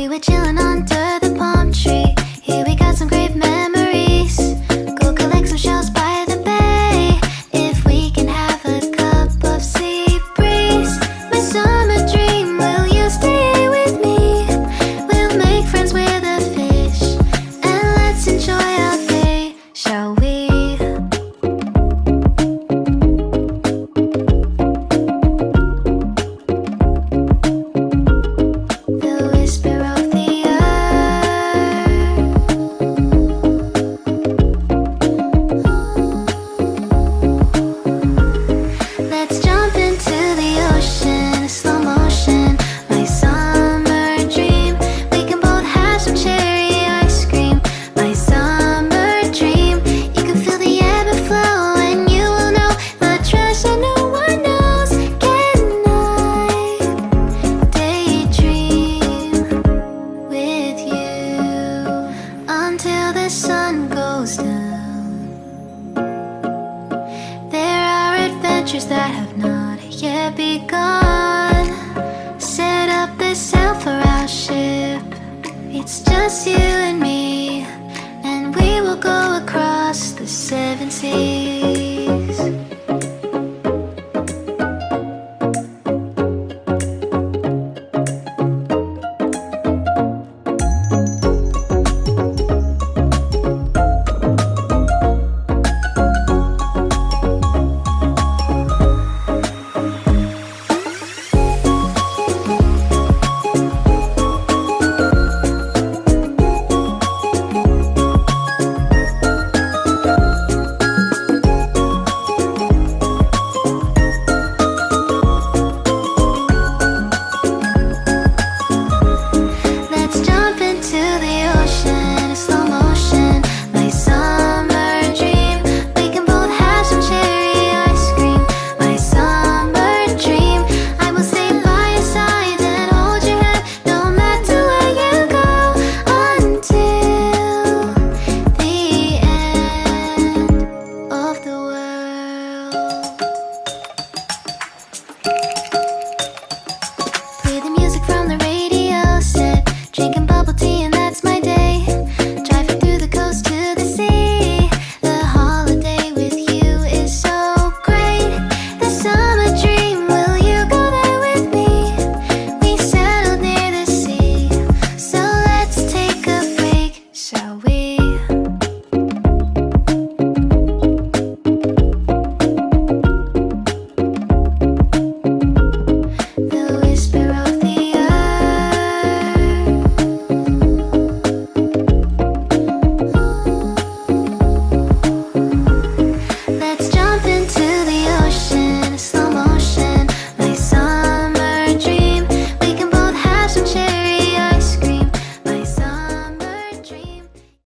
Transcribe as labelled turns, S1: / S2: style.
S1: We were chilling under the palm tree. Here we got some great memories. Go collect some shells by the bay. If we can have a cup of sea breeze. My summer dream, will you stay with me? We'll make friends with the fish, and let's enjoy our day, shall we? The whisper of the earth. Let's jump into the ocean, slow motion. My summer dream. We can both have some cherry ice cream. My summer dream. You can feel the ebb and flow, and you will know the treasure no one knows. Can I daydream with you until the sun goes down? There are adventures that have not yet begun. Set up the sail for our ship. It's just you and me, and we will go across the seven seas.